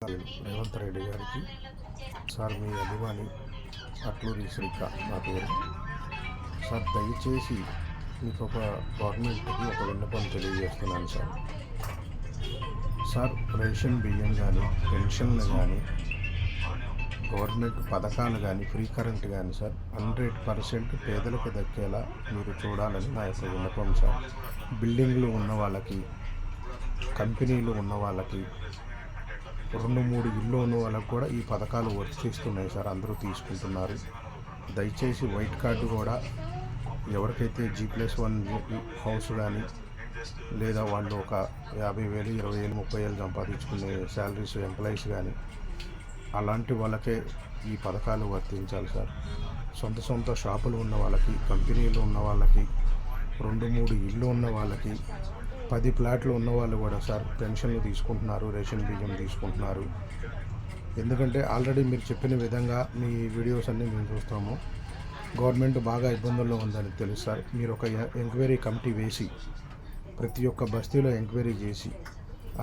రేవంత్ రెడ్డి గారికి సార్ మీ అభిమాని అట్లూరి శ్రీక నా పేరు సార్. దయచేసి మీకు ఒక గవర్నమెంట్కి ఒక విన్నపం తెలియజేస్తున్నాను సార్. సార్ రేషన్ బియ్యం కానీ పెన్షన్లు కానీ గవర్నమెంట్ పథకాలు కానీ ఫ్రీ కరెంట్ కానీ సార్ 100% పేదలకు దక్కేలా మీరు చూడాలని నా యొక్క విన్నపం సార్. బిల్డింగ్లు ఉన్న వాళ్ళకి, కంపెనీలు ఉన్న వాళ్ళకి, 2-3 ఇల్లు ఉన్న వాళ్ళకు కూడా ఈ పథకాలు వర్తిస్తున్నాయి సార్. అందరూ తీసుకుంటున్నారు. దయచేసి వైట్ కార్డు కూడా ఎవరికైతే G+1 హౌస్ కానీ లేదా వాళ్ళు ఒక 50,000, 20,000, 30,000 సంపాదించుకునే శాలరీస్ ఎంప్లాయీస్ కానీ అలాంటి వాళ్ళకే ఈ పథకాలు వర్తించాలి సార్. సొంత షాపులు ఉన్న వాళ్ళకి, కంపెనీలు ఉన్న వాళ్ళకి, 2-3 ఇల్లు ఉన్న వాళ్ళకి, 10 ప్లాట్లు ఉన్న వాళ్ళు కూడా సార్ పెన్షన్లు తీసుకుంటున్నారు, రేషన్ బియ్యం తీసుకుంటున్నారు. ఎందుకంటే ఆల్రెడీ మీరు చెప్పిన విధంగా మీ వీడియోస్ అన్నీ మేము చూస్తాము. గవర్నమెంట్ బాగా ఇబ్బందుల్లో ఉందని తెలుసు సార్. మీరు ఒక ఎంక్వైరీ కమిటీ వేసి ప్రతి ఒక్క బస్తీలో ఎంక్వైరీ చేసి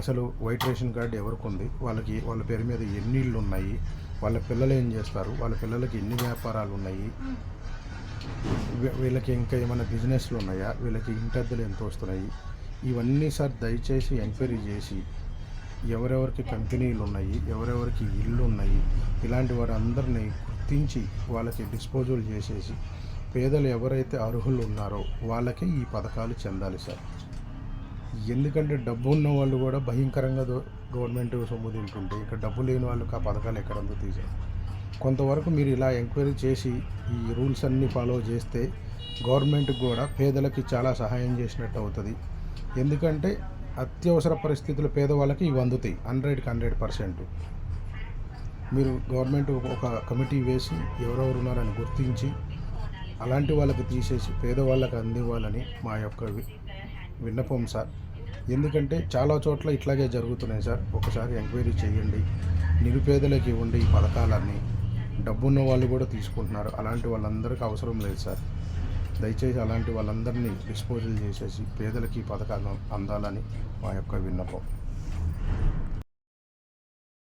అసలు వైట్ రేషన్ కార్డు ఎవరికి ఉంది, వాళ్ళ పేరు మీద ఎన్ని ఇళ్ళు ఉన్నాయి, వాళ్ళ పిల్లలు ఏం చేస్తారు, వాళ్ళ పిల్లలకి ఎన్ని వ్యాపారాలు ఉన్నాయి, వీళ్ళకి ఇంకా ఏమైనా బిజినెస్లు ఉన్నాయా, వీళ్ళకి ఇంటద్దెలు ఎంత వస్తున్నాయి, ఇవన్నీ సార్ దయచేసి ఎంక్వైరీ చేసి ఎవరెవరికి కంపెనీలు ఉన్నాయి, ఎవరెవరికి ఇళ్ళు ఉన్నాయి, ఇలాంటి వారందరినీ గుర్తించి వాళ్ళకి డిస్పోజల్ చేసేసి పేదలు ఎవరైతే అర్హులు ఉన్నారో వాళ్ళకే ఈ పథకాలు చెందాలి సార్. ఎందుకంటే డబ్బు ఉన్న వాళ్ళు కూడా భయంకరంగా గవర్నమెంట్ సొమ్ము తింటుంటే ఇంకా డబ్బు లేని వాళ్ళకి ఆ పథకాలు ఎక్కడంతో తీసారు. కొంతవరకు మీరు ఇలా ఎంక్వైరీ చేసి ఈ రూల్స్ అన్నీ ఫాలో చేస్తే గవర్నమెంట్కి కూడా పేదలకి చాలా సహాయం చేసినట్టు అవుతుంది. ఎందుకంటే అత్యవసర పరిస్థితులు పేదవాళ్ళకి ఇవి అందుతాయి 100% మీరు గవర్నమెంట్ ఒక కమిటీ వేసి ఎవరెవరు ఉన్నారని గుర్తించి అలాంటి వాళ్ళకి తీసేసి పేదవాళ్ళకి అందివ్వాలని మా యొక్క విన్నపం సార్. ఎందుకంటే చాలా చోట్ల ఇట్లాగే జరుగుతున్నాయి సార్. ఒకసారి ఎంక్వైరీ చేయండి. నిరుపేదలకి ఇవ్వండి ఈ పథకాలన్నీ. డబ్బున్న వాళ్ళు కూడా తీసుకుంటున్నారు. అలాంటి వాళ్ళందరికీ అవసరం లేదు సార్. దయచేసి అలాంటి వాళ్ళందరినీ డిస్పోజల్ చేసేసి పేదలకి ఈ పథకాలు అందాలని మా యొక్క విన్నపం.